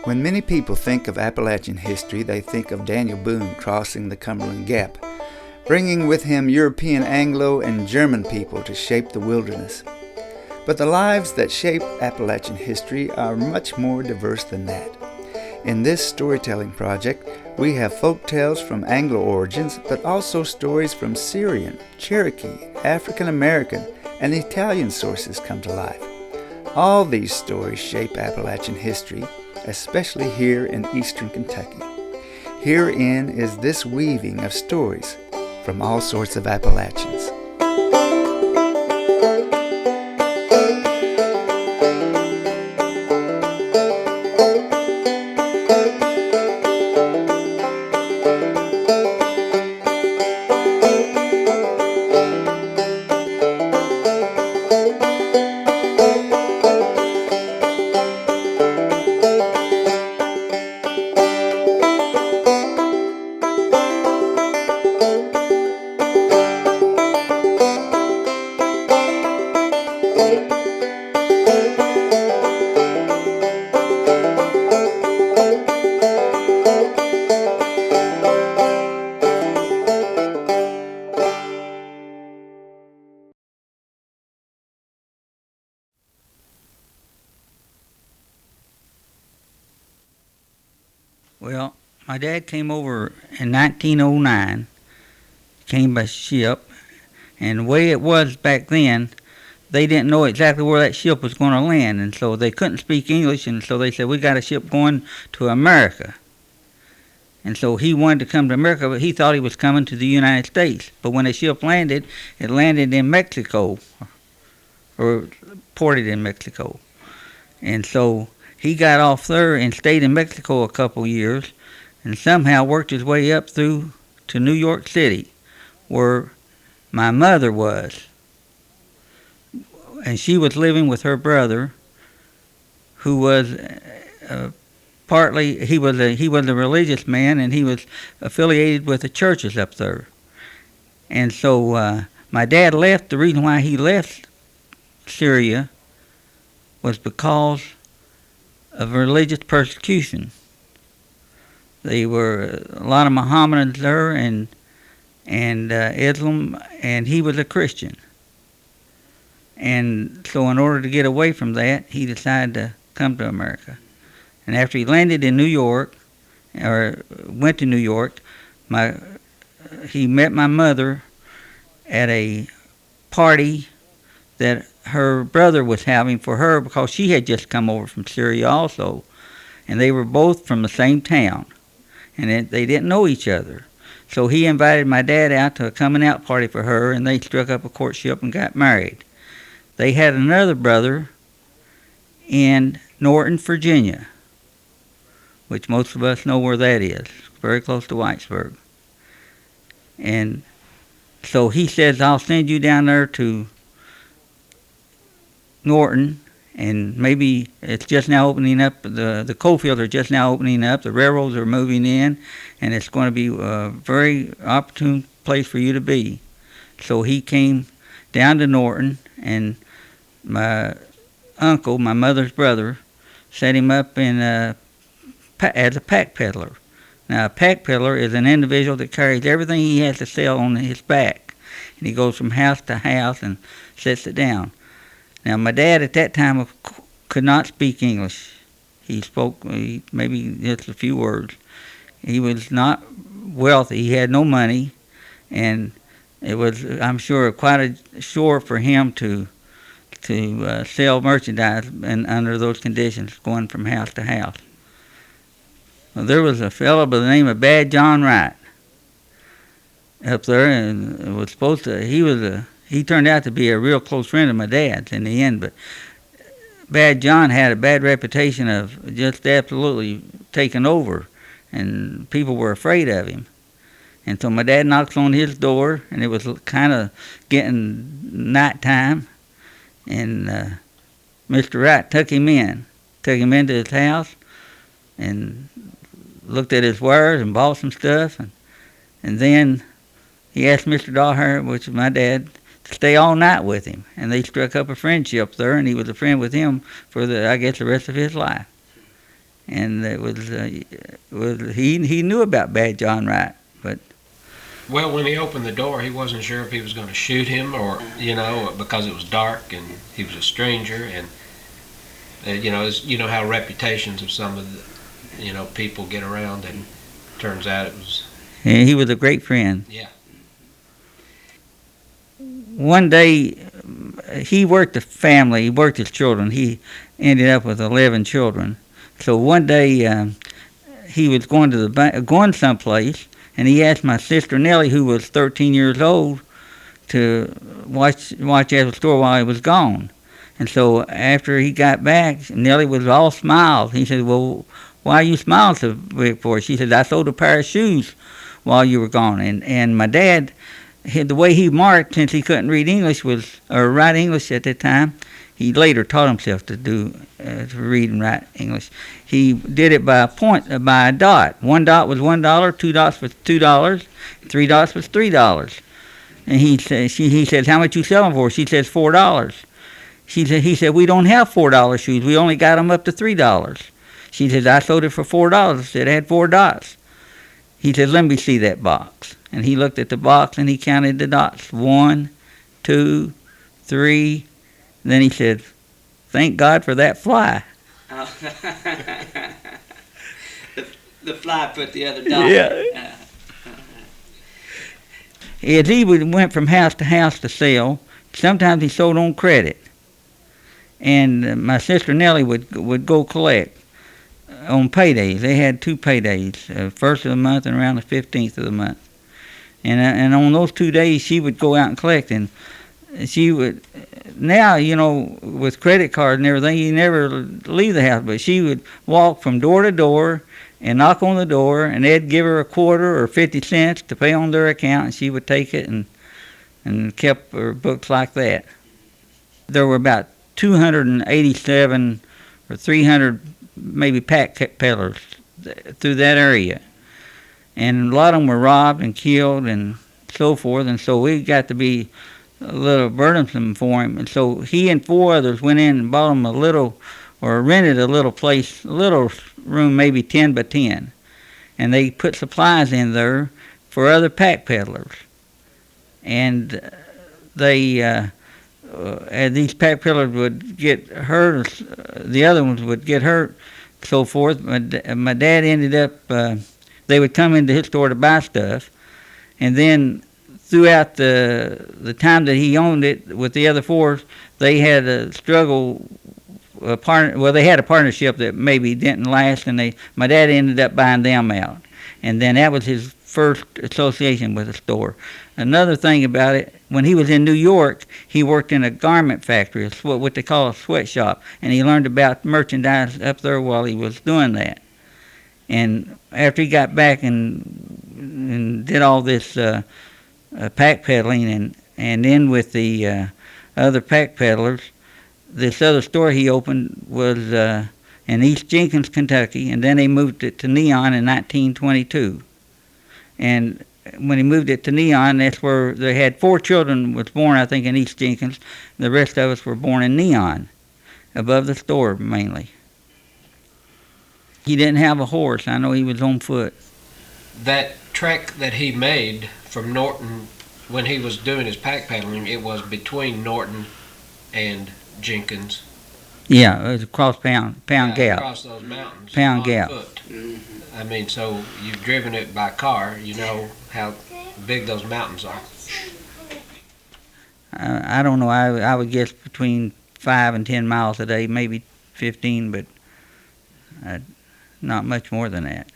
When many people think of Appalachian history, they think of Daniel Boone crossing the Cumberland Gap, bringing with him European, Anglo, and German people to shape the wilderness. But the lives that shape Appalachian history are much more diverse than that. In this storytelling project, we have folk tales from Anglo origins, but also stories from Syrian, Cherokee, African American, and Italian sources come to life. All these stories shape Appalachian history, especially here in eastern Kentucky. Herein is this weaving of stories from all sorts of Appalachians. Well, my dad came over in 1909, came by ship, and the way it was back then, they didn't know exactly where that ship was going to land, and so they couldn't speak English, and so they said, we got a ship going to America. And so he wanted to come to America, but he thought he was coming to the United States. But when the ship landed, it landed in Mexico, or ported in Mexico. And so he got off there and stayed in Mexico a couple years and somehow worked his way up through to New York City, where my mother was. And she was living with her brother, who was he was a religious man, and he was affiliated with the churches up there. And so my dad left. The reason why he left Syria was because of religious persecution. They were a lot of Mohammedans there, and Islam, and he was a Christian. And so in order to get away from that, he decided to come to America. And after he landed in New York, or went to New York, he met my mother at a party that her brother was having for her, because she had just come over from Syria also, and they were both from the same town, and they didn't know each other. So he invited my dad out to a coming out party for her, and they struck up a courtship and got married. They had another brother in Norton, Virginia, which most of us know where that is, very close to Whitesburg. And so he says, I'll send you down there to Norton, and maybe it's just now opening up, the coal fields are just now opening up, the railroads are moving in, and it's going to be a very opportune place for you to be. So he came down to Norton, and my uncle, my mother's brother, set him up as a pack peddler. Now, a pack peddler is an individual that carries everything he has to sell on his back, and he goes from house to house and sets it down. Now, my dad at that time could not speak English. He spoke maybe just a few words. He was not wealthy. He had no money, and it was, I'm sure, quite a chore for him to sell merchandise and under those conditions, going from house to house. Well, there was a fellow by the name of Bad John Wright up there, and it was supposed to. He turned out to be a real close friend of my dad's in the end, but Bad John had a bad reputation of just absolutely taking over, and people were afraid of him. And so my dad knocks on his door, and it was kind of getting nighttime, and Mr. Wright took him into his house, and looked at his wires and bought some stuff, and then he asked Mr. Dawahare, which is my dad, to stay all night with him, and they struck up a friendship there, and he was a friend with him for the rest of his life. and it was he knew about Bad John Wright, but. Well, when he opened the door, he wasn't sure if he was going to shoot him or, because it was dark and he was a stranger. And, how reputations of some of the, people get around, and turns out it was. Yeah, he was a great friend. Yeah. One day, he worked a family, he worked his children. He ended up with 11 children. So one day, he was going to the bank, going someplace, and he asked my sister Nellie, who was 13 years old, to watch at the store while he was gone. And so after he got back, Nellie was all smiles. He said, "Well, why are you smiling so big for?" She said, "I sold a pair of shoes while you were gone." And my dad, the way he marked, since he couldn't read English or write English at that time, he later taught himself to read and write English. He did it by a dot. 1 dot was $1, 2 dots was $2, 3 dots was $3. And he says, "How much you sell them for?" She says, $4. He said, "We don't have $4 shoes. We only got them up to $3. She says, "I sold it for $4. I said, "It had 4 dots. He said, "Let me see that box." And he looked at the box and he counted the dots. 1, 2, 3. Then he said, "Thank God for that fly." Oh. the fly put the other dot. Yeah. As he went from house to house to sell, sometimes he sold on credit. And my sister Nellie would go collect on paydays. They had 2 paydays, first of the month and around the 15th of the month. And on those 2 days, she would go out and collect. And she would, now, with credit cards and everything, you never leave the house, but she would walk from door to door and knock on the door, and they'd give her a quarter or 50 cents to pay on their account, and she would take it and kept her books like that. There were about 287 or 300 maybe pack peddlers through that area, and a lot of them were robbed and killed and so forth, and so we got to be a little burdensome for him. And so he and 4 others went in and bought him rented a little place, a little room, maybe 10 by 10. And they put supplies in there for other pack peddlers. And these pack peddlers would get hurt, the other ones would get hurt, so forth. My dad ended up, they would come into his store to buy stuff, and then throughout the time that he owned it with the other 4, they had a struggle. They had a partnership that maybe didn't last, and my dad ended up buying them out, and then that was his first association with the store. Another thing about it, when he was in New York, he worked in a garment factory, what they call a sweatshop, and he learned about merchandise up there while he was doing that. And after he got back and did all this pack peddling, and then with the other pack peddlers, this other store he opened was in East Jenkins, Kentucky, and then they moved it to Neon in 1922. And when he moved it to Neon, that's where they had 4 children was born, I think, in East Jenkins. The rest of us were born in Neon, above the store mainly. He didn't have a horse. I know he was on foot. That trek that he made from Norton, when he was doing his pack peddling, it was between Norton and Jenkins. Yeah, it was across Pound Gap. Across those mountains. Pound on Gap. Foot. I mean, so you've driven it by car, you know how big those mountains are. I don't know. I would guess between 5 and 10 miles a day, maybe 15, but not much more than that.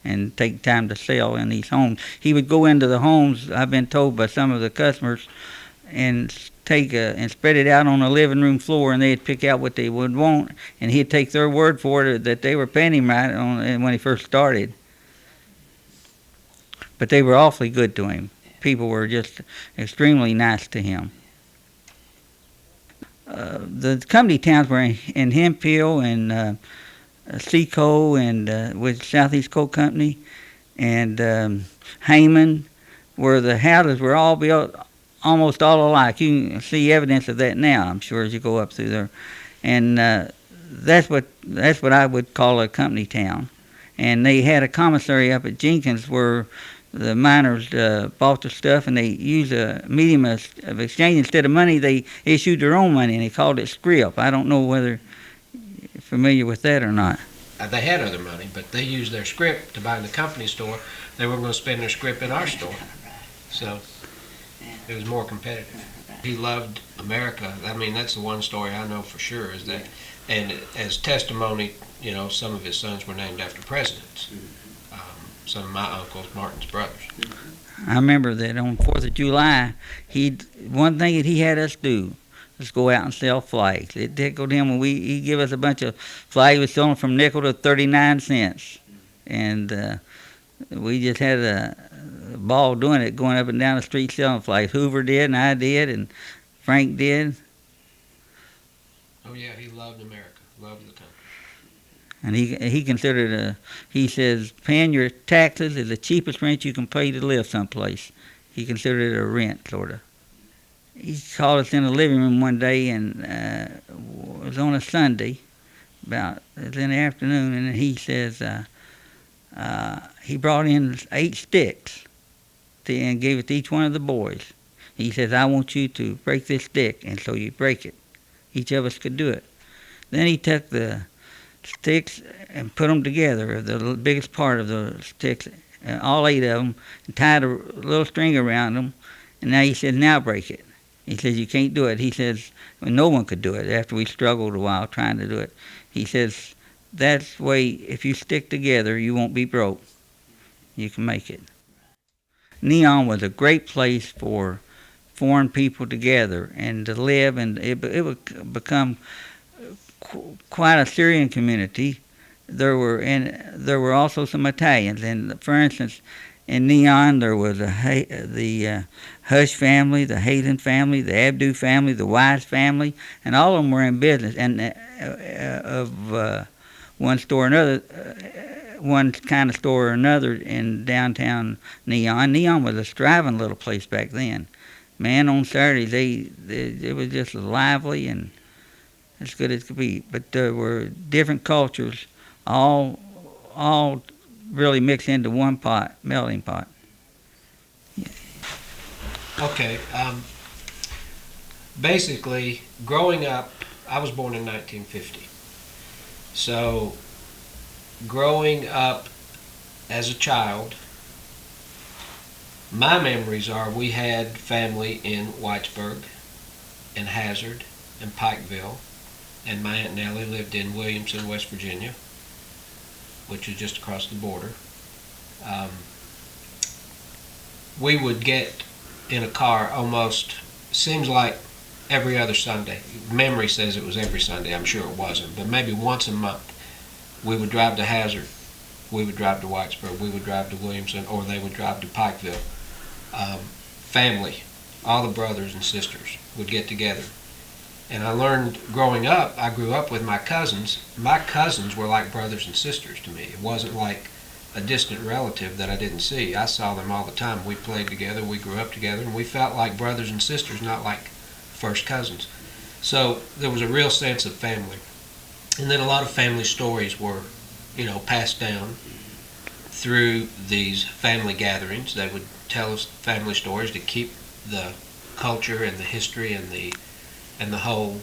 And take time to sell in these homes. He would go into the homes, I've been told by some of the customers, and and spread it out on the living room floor, and they'd pick out what they would want, and he'd take their word for it that they were paying him right when he first started. But they were awfully good to him. People were just extremely nice to him. The company towns were in Hemphill and Seacoe and with Southeast Coal Company and Hayman, where the houses were all built almost all alike. You can see evidence of that now, I'm sure, as you go up through there. And that's what I would call a company town. And they had a commissary up at Jenkins where the miners bought the stuff, and they used a medium of exchange. Instead of money, they issued their own money, and they called it scrip. I don't know whether you're familiar with that or not. They had other money, but they used their scrip to buy in the company store. They weren't going to spend their scrip in our store. So it was more competitive. He loved America. I mean, that's the one story I know for sure is that, and as testimony, you know, some of his sons were named after presidents. Some of my uncles, Martin's brothers. I remember that on 4th of July, one thing that he had us do was go out and sell flags. It tickled him when he'd give us a bunch of flags. We sold them from nickel to 39 cents. And we just had a ball doing it, going up and down the street selling flags. Hoover did, and I did, and Frank did. Oh yeah, he loved America, loved the country. And he considered, he says, paying your taxes is the cheapest rent you can pay to live someplace. He considered it a rent, sort of. He called us in the living room one day, and it was on a Sunday, it was in the afternoon, and he says, he brought in 8 sticks and gave it to each one of the boys. He says, I want you to break this stick, and so you break it. Each of us could do it. Then he took the sticks and put them together, the biggest part of the sticks, all 8 of them, and tied a little string around them, and now he said, now break it. He says, you can't do it. He says, well, no one could do it after we struggled a while trying to do it. He says, that's the way, if you stick together, you won't be broke. You can make it. Neon was a great place for foreign people together and to live, and it would become quite a Syrian community. There were also some Italians, and for instance, in Neon there was the Hush family, the Hazen family, the Abdu family, the Wise family, and all of them were in business, and of one store or another, one kind of store or another in downtown Neon. Neon was a striving little place back then. Man, on Saturdays it was just lively and as good as could be. But there were different cultures, all really mixed into one pot, melting pot. Yeah. Okay. Basically, growing up, I was born in 1950. So, growing up as a child, my memories are we had family in Whitesburg and Hazard and Pikeville, and my Aunt Nellie lived in Williamson, West Virginia, which is just across the border. We would get in a car almost, seems like every other Sunday. Memory says it was every Sunday. I'm sure it wasn't, but maybe once a month. We would drive to Hazard, we would drive to Whitesburg, we would drive to Williamson, or they would drive to Pikeville. Family, all the brothers and sisters would get together. And I learned growing up, I grew up with my cousins. My cousins were like brothers and sisters to me. It wasn't like a distant relative that I didn't see. I saw them all the time. We played together, we grew up together, and we felt like brothers and sisters, not like first cousins. So there was a real sense of family. And then a lot of family stories were, passed down through these family gatherings. They would tell us family stories to keep the culture and the history and the whole,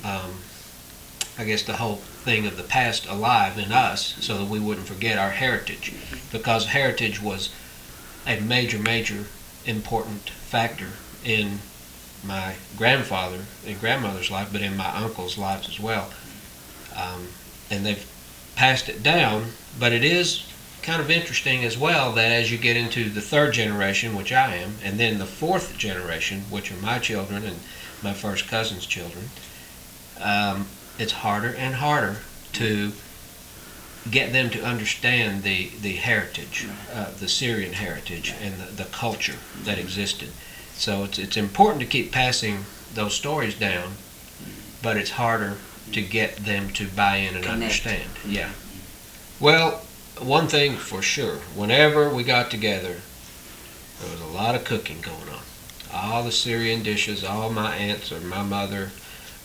the whole thing of the past alive in us, so that we wouldn't forget our heritage, because heritage was a major important factor in my grandfather and grandmother's life, but in my uncle's lives as well. And they've passed it down, but it is kind of interesting as well that as you get into the 3rd generation, which I am, and then the 4th generation, which are my children and my first cousin's children, it's harder and harder to get them to understand the heritage, the Syrian heritage, and the culture that existed. So it's important to keep passing those stories down, but it's harder to get them to buy in and understand. Yeah. Well, one thing for sure, whenever we got together, there was a lot of cooking going on. All the Syrian dishes, all my aunts or my mother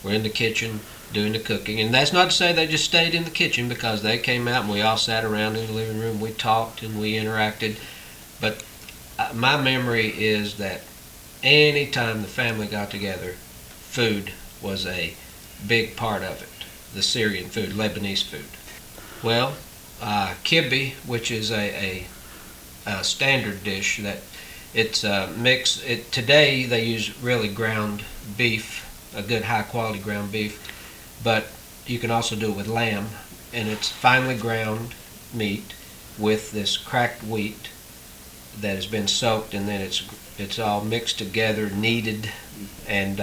were in the kitchen doing the cooking. And that's not to say they just stayed in the kitchen, because they came out and we all sat around in the living room. We talked and we interacted. But my memory is that any time the family got together, food was a big part of it. The Syrian food, Lebanese food. Well, kibbe, which is a standard dish that it's mixed. Today they use really ground beef, a good high quality ground beef, but you can also do it with lamb, and it's finely ground meat with this cracked wheat that has been soaked, and then it's all mixed together, kneaded, and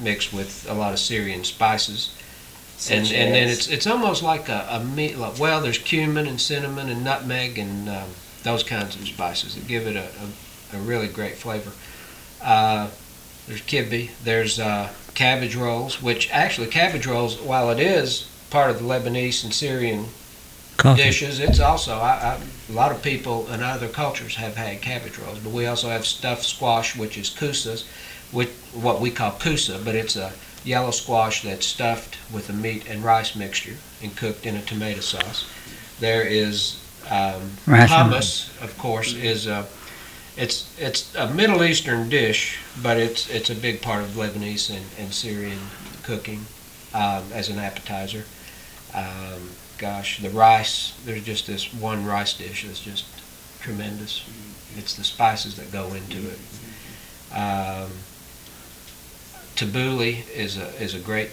mixed with a lot of Syrian spices. And then it's almost like a meat. Well, there's cumin and cinnamon and nutmeg and those kinds of spices that give it a really great flavor. There's kibbe. There's cabbage rolls, which actually cabbage rolls, while it is part of the Lebanese and Syrian dishes, it's also a lot of people in other cultures have had cabbage rolls. But we also have stuffed squash, which is kusas, what we call kusa, but it's a yellow squash that's stuffed with a meat and rice mixture and cooked in a tomato sauce. There is hummus, of course, is it's a Middle Eastern dish, but it's a big part of Lebanese and Syrian cooking as an appetizer. The rice, there's just this one rice dish that's just tremendous. It's the spices that go into it. Tabbouleh is a great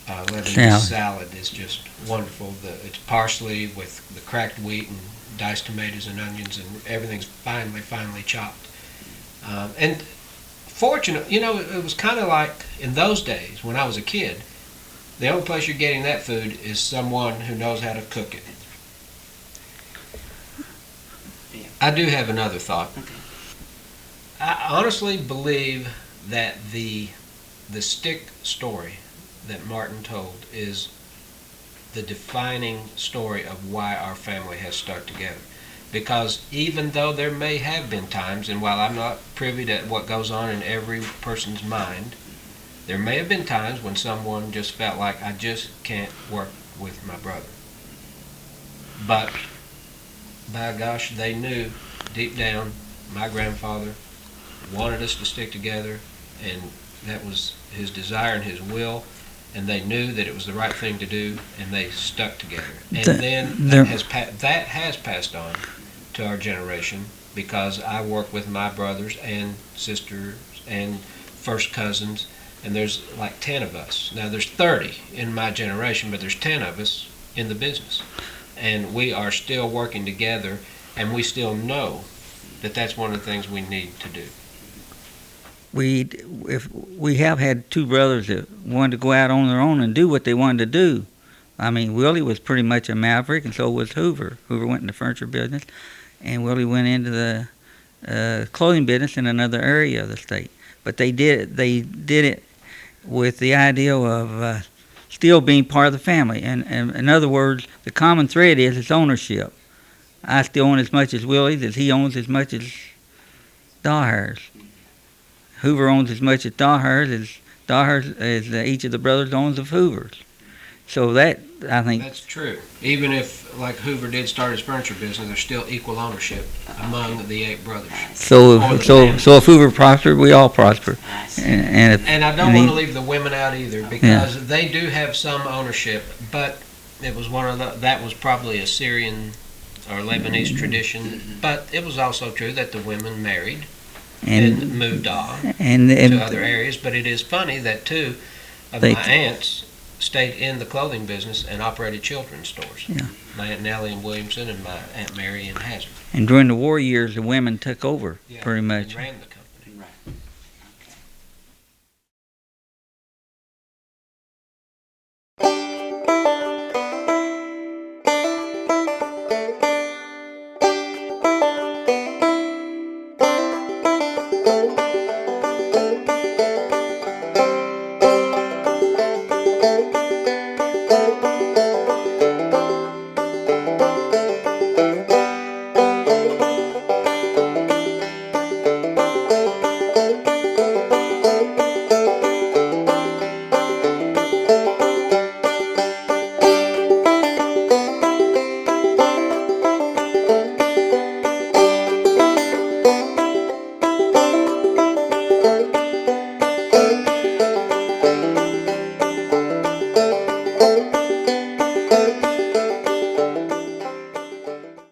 Lebanese salad. It's just wonderful. It's parsley with the cracked wheat and diced tomatoes and onions, and everything's finely chopped. And fortunate, it was kind of like in those days when I was a kid. The only place you're getting that food is someone who knows how to cook it. I do have another thought. I honestly believe that the stick story that Martin told is the defining story of why our family has stuck together. Because even though there may have been times, and while I'm not privy to what goes on in every person's mind, there may have been times when someone just felt like, I just can't work with my brother. But, by gosh, they knew deep down my grandfather wanted us to stick together, and that was his desire and his will, and they knew that it was the right thing to do, and they stuck together. And then that has passed on to our generation, because I work with my brothers and sisters and first cousins, and there's like 10 of us. Now there's 30 in my generation, but there's 10 of us in the business. And we are still working together, and we still know that that's one of the things we need to do. We have had two brothers that wanted to go out on their own and do what they wanted to do. I mean, Willie was pretty much a maverick, and so was Hoover. Hoover went into furniture business, and Willie went into the clothing business in another area of the state. But they did it with the idea of still being part of the family. And in other words, the common thread is its ownership. I still own as much as Willie's as he owns as much as Dawahare's. Hoover owns as much as Dawahare's as each of the brothers owns of Hoover's. So that, I think... That's true. Even if, like Hoover did start his furniture business, there's still equal ownership among the 8 brothers. So if Hoover prospered, we all prosper. And I don't want to leave the women out either, because they do have some ownership, but it was that was probably a Syrian or Lebanese tradition, but it was also true that the women married and moved on to other areas. But it is funny that 2 of my aunts stayed in the clothing business and operated children's stores. Yeah. My Aunt Nellie in Williamson and my Aunt Mary in Hazard. And during the war years, the women took over pretty much. And ran the